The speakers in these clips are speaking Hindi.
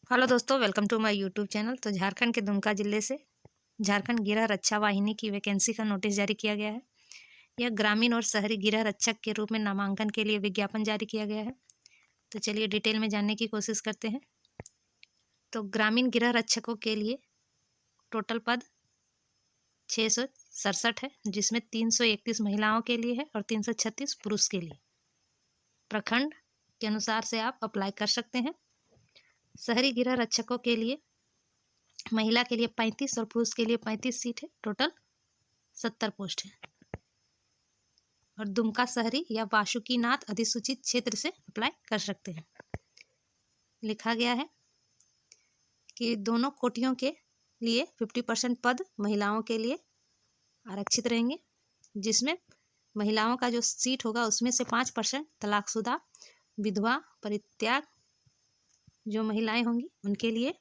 हेलो दोस्तों, welcome to my YouTube channel. तो झारखंड के दुमका जिले से झारखंड गृह रक्षा वाहिनी की वैकेंसी का नोटिस जारी किया गया है। यह ग्रामीण और शहरी गृह रक्षक के रूप में नामांकन के लिए विज्ञापन जारी किया गया है। तो चलिए डिटेल में जानने की कोशिश करते हैं। तो ग्रामीण गृह रक्षकों के लिए टोटल पद 667 है, जिसमें 331 महिलाओं के लिए है और 336 पुरुष के लिए। प्रखंड के अनुसार से आप अप्लाई कर सकते हैं। शहरी गृह रक्षकों के लिए महिला के लिए 35 और पुरुष के लिए 35 सीट है। टोटल 70 पोस्ट है। और दुमका शहरी या बासुकीनाथ अधिसूचित क्षेत्र से अप्लाई कर सकते हैं। लिखा गया है कि दोनों कोटियों के लिए 50% पद महिलाओं के लिए आरक्षित रहेंगे, जिसमें महिलाओं का जो सीट होगा उसमें से 5% तलाकशुदा, विधवा, परित्याग जो महिलाएं होंगी उनके लिए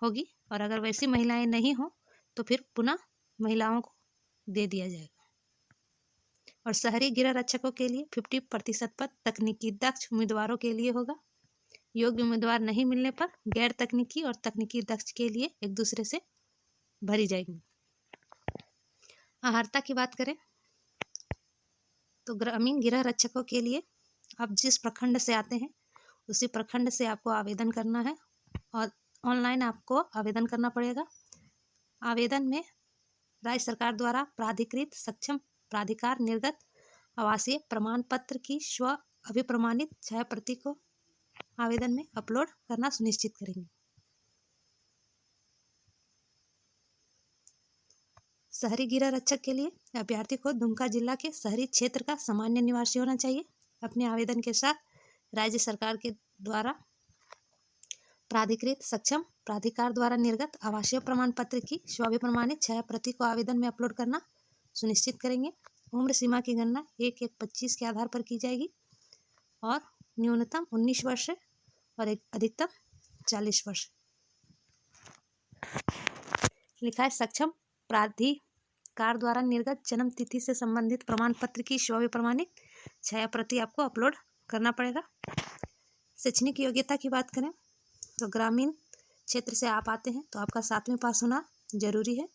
होगी। और अगर वैसी महिलाएं नहीं हो तो फिर पुनः महिलाओं को दे दिया जाएगा। और शहरी गृह रक्षकों के लिए 50% पद तकनीकी दक्ष उम्मीदवारों के लिए होगा। योग्य उम्मीदवार नहीं मिलने पर गैर तकनीकी और तकनीकी दक्ष के लिए एक दूसरे से भरी जाएगी। अर्हता की बात करें तो ग्रामीण गृह रक्षकों के लिए आप जिस प्रखंड से आते हैं उसी प्रखंड से आपको आवेदन करना है और ऑनलाइन आपको आवेदन करना पड़ेगा। आवेदन में राज्य सरकार द्वारा प्राधिकृत सक्षम प्राधिकार निर्गत आवासीय प्रमाण पत्र की स्व अभिप्रमाणित छायाप्रति को आवेदन में अपलोड करना सुनिश्चित करेंगे। शहरी गृह रक्षक के लिए अभ्यर्थी को दुमका जिला के शहरी क्षेत्र का सामान्य निवासी होना चाहिए। अपने आवेदन के साथ राज्य सरकार के द्वारा प्राधिकृत सक्षम प्राधिकार द्वारा निर्गत आवासीय प्रमाण पत्र की स्वाभिप्रमाणित छायाप्रति को आवेदन में अपलोड करना सुनिश्चित करेंगे। उम्र सीमा की गणना 1-1-25 के आधार पर की जाएगी और न्यूनतम 19 वर्ष और अधिकतम 40 वर्ष। लिखा है सक्षम प्राधिकार द्वारा निर्गत जन्म तिथि से संबंधित प्रमाण पत्र की स्वाभिप्रमाणित छायाप्रति आपको अपलोड करना पड़ेगा। शैक्षणिक योग्यता की बात करें तो ग्रामीण क्षेत्र से आप आते हैं तो आपका 7वीं पास होना जरूरी है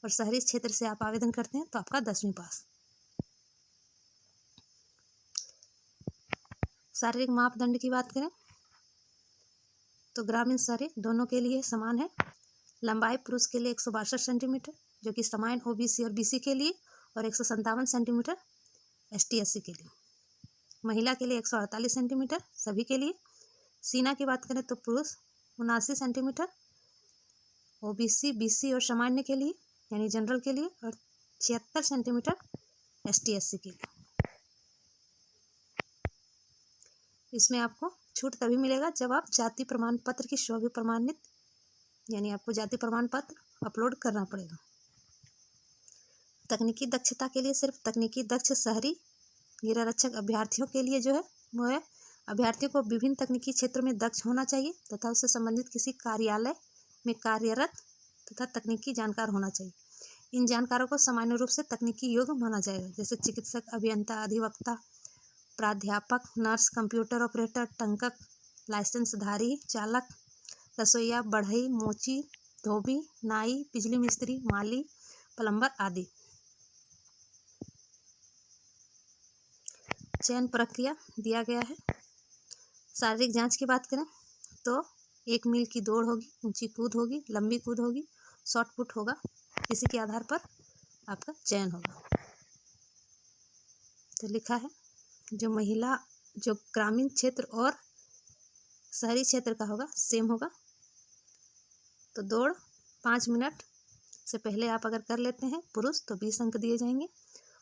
और शहरी क्षेत्र से आप आवेदन करते हैं तो आपका 10वीं पास। शारीरिक मापदंड की बात करें तो ग्रामीण शहरी दोनों के लिए समान है। लंबाई पुरुष के लिए 162 सेंटीमीटर जो कि समान ओबीसी और बीसी के लिए, और 157 सेंटीमीटर ST/SC के लिए। महिला के लिए 148 सेंटीमीटर सभी के लिए। सीना की बात करें तो पुरुष 79 सेंटीमीटर ओबीसी, बीसी और सामान्य के लिए यानी जनरल के लिए, और 76 सेंटीमीटर ST/SC के लिए। इसमें आपको छूट तभी मिलेगा जब आप जाति प्रमाण पत्र की स्वाभिप्रमाणित यानी आपको जाति प्रमाण पत्र अपलोड करना पड़ेगा। तकनीकी दक्षता के लिए सिर्फ तकनीकी दक्ष शहरी गृह रक्षक अभ्यर्थियों के लिए जो है वो है अभ्यर्थियों को विभिन्न तकनीकी क्षेत्रों में दक्ष होना चाहिए तथा उससे संबंधित किसी कार्यालय में कार्यरत तथा तकनीकी जानकार होना चाहिए। इन जानकारों को सामान्य रूप से तकनीकी योग्य माना जाएगा, जैसे चिकित्सक, अभियंता, अधिवक्ता, प्राध्यापक, नर्स, कंप्यूटर ऑपरेटर, टंकक, लाइसेंसधारी चालक, रसोईया, बढ़ई, मोची, धोबी, नाई, बिजली मिस्त्री, माली, प्लम्बर आदि। चयन प्रक्रिया दिया गया है। शारीरिक जांच की बात करें तो 1 मील की दौड़ होगी, ऊंची कूद होगी, लंबी कूद होगी, शॉर्ट पुट होगा। इसी के आधार पर आपका चयन होगा। तो लिखा है जो ग्रामीण क्षेत्र और शहरी क्षेत्र का होगा सेम होगा। तो दौड़ 5 मिनट से पहले आप अगर कर लेते हैं पुरुष तो 20 अंक दिए जाएंगे,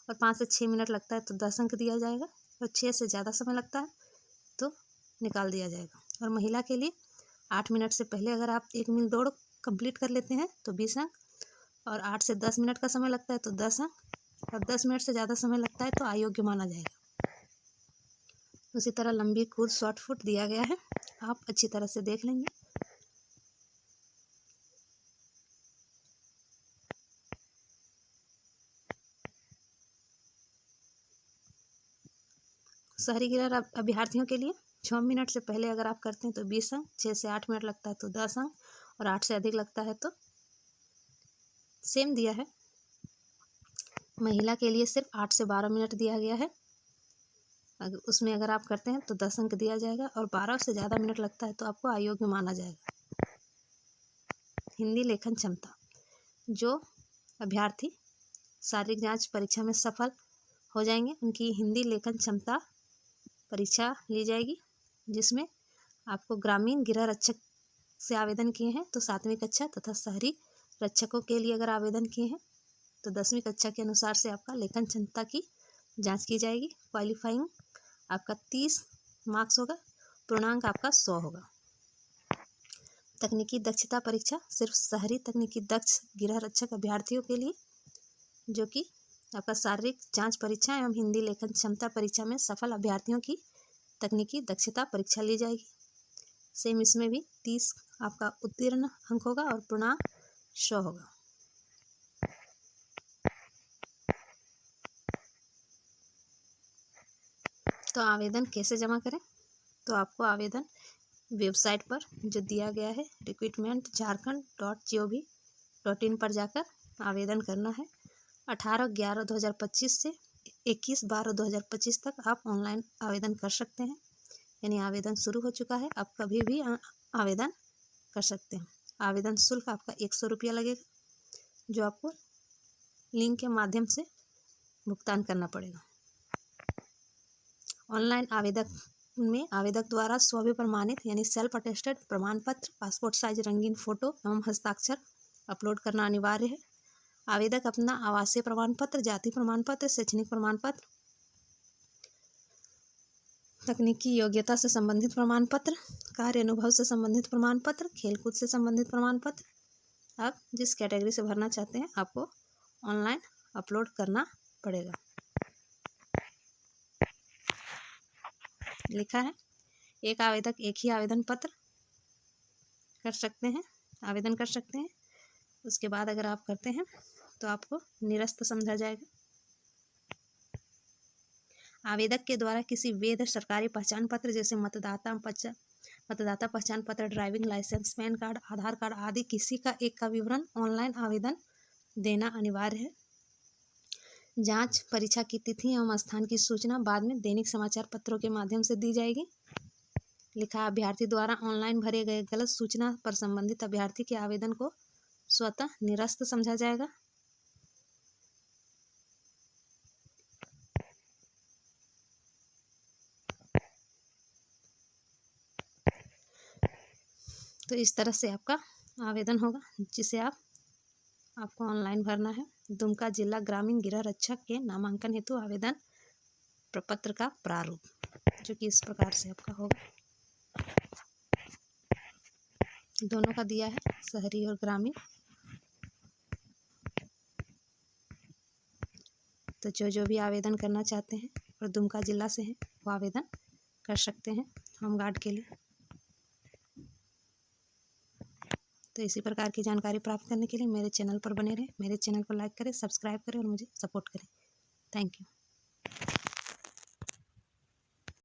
और 5 से 6 मिनट लगता है तो 10 अंक दिया जाएगा, और 6 से ज़्यादा समय लगता है तो निकाल दिया जाएगा। और महिला के लिए 8 मिनट से पहले अगर आप 1 मील दौड़ कंप्लीट कर लेते हैं तो 20 अंक, और 8 से 10 मिनट का समय लगता है तो 10 अंक, और 10 मिनट से ज़्यादा समय लगता है तो अयोग्य माना जाएगा। उसी तरह लंबी कूद, शॉर्ट फुट दिया गया है, आप अच्छी तरह से देख लेंगे। शहरी गृह अभ्यर्थियों के लिए 6 मिनट से पहले अगर आप करते हैं तो 20 अंक, 6 से 8 मिनट लगता है तो 10 अंक, और 8 से अधिक लगता है तो सेम दिया है। महिला के लिए सिर्फ 8 से 12 मिनट दिया गया है, उसमें अगर आप करते हैं तो 10 अंक दिया जाएगा, और 12 से ज़्यादा मिनट लगता है तो आपको अयोग्य माना जाएगा। हिंदी लेखन क्षमता, जो अभ्यर्थी शारीरिक जांच परीक्षा में सफल हो जाएंगे उनकी हिंदी लेखन क्षमता परीक्षा ली जाएगी, जिसमें आपको ग्रामीण गृह रक्षक से आवेदन किए हैं तो 7वीं कक्षा, तथा शहरी रक्षकों के लिए अगर आवेदन किए हैं तो 10वीं कक्षा के अनुसार से आपका लेखन क्षमता की जांच की जाएगी। क्वालिफाइंग आपका 30 मार्क्स होगा, पूर्णांक आपका 100 होगा। तकनीकी दक्षता परीक्षा सिर्फ शहरी तकनीकी दक्ष गृह रक्षक अभ्यर्थियों के लिए, जो कि आपका शारीरिक जांच परीक्षा एवं हिंदी लेखन क्षमता परीक्षा में सफल अभ्यर्थियों की तकनीकी दक्षता परीक्षा ली जाएगी। सेम इसमें भी 30 आपका उत्तीर्ण अंक होगा और पूर्णांक 100 होगा। तो आवेदन कैसे जमा करें? तो आपको आवेदन वेबसाइट पर जो दिया गया है recruitmentzharkhand.gov.in पर जाकर आवेदन करना है। 18/11/2025 से 21/12/2025 तक आप ऑनलाइन आवेदन कर सकते हैं, यानी आवेदन शुरू हो चुका है, आप कभी भी आवेदन कर सकते हैं। आवेदन शुल्क आपका 100 रुपया लगेगा, जो आपको लिंक के माध्यम से भुगतान करना पड़ेगा। ऑनलाइन आवेदक में आवेदक द्वारा स्वप्रमाणित यानी सेल्फ अटेस्टेड प्रमाण पत्र, पासपोर्ट साइज रंगीन फोटो एवं हस्ताक्षर अपलोड करना अनिवार्य है। आवेदक अपना आवासीय प्रमाण पत्र, जाति प्रमाण पत्र, शैक्षणिक प्रमाण पत्र, तकनीकी योग्यता से संबंधित प्रमाण पत्र, कार्य अनुभव से संबंधित प्रमाण पत्र, खेलकूद से संबंधित प्रमाण पत्र, आप जिस कैटेगरी से भरना चाहते हैं आपको ऑनलाइन अपलोड करना पड़ेगा। लिखा है एक आवेदक एक ही आवेदन पत्र कर सकते हैं, आवेदन कर सकते हैं। उसके बाद अगर आप करते हैं तो आपको निरस्त समझा जाएगा। आवेदक के द्वारा किसी वैध सरकारी पहचान पत्र जैसे मतदाता पहचान पत्र, ड्राइविंग लाइसेंस, पैन कार्ड, आधार कार्ड आदि किसी का एक का विवरण ऑनलाइन आवेदन देना अनिवार्य है। जांच परीक्षा की तिथि एवं स्थान की सूचना बाद में दैनिक समाचार पत्रों के माध्यम से दी जाएगी। लिखा अभ्यर्थी द्वारा ऑनलाइन भरे गए गलत सूचना पर संबंधित अभ्यर्थी के आवेदन को स्वतः निरस्त समझा जाएगा। तो इस तरह से आपका आवेदन होगा, जिसे आपको ऑनलाइन भरना है। दुमका जिला ग्रामीण गृह रक्षक के नामांकन हेतु आवेदन प्रपत्र का प्रारूप, जो कि इस प्रकार से आपका होगा। दोनों का दिया है, शहरी और ग्रामीण। तो जो भी आवेदन करना चाहते हैं और दुमका जिला से हैं वो आवेदन कर सकते हैं होमगार्ड के लिए। तो इसी प्रकार की जानकारी प्राप्त करने के लिए मेरे चैनल पर बने रहें। मेरे चैनल को लाइक करें, सब्सक्राइब करें और मुझे सपोर्ट करें। Thank you.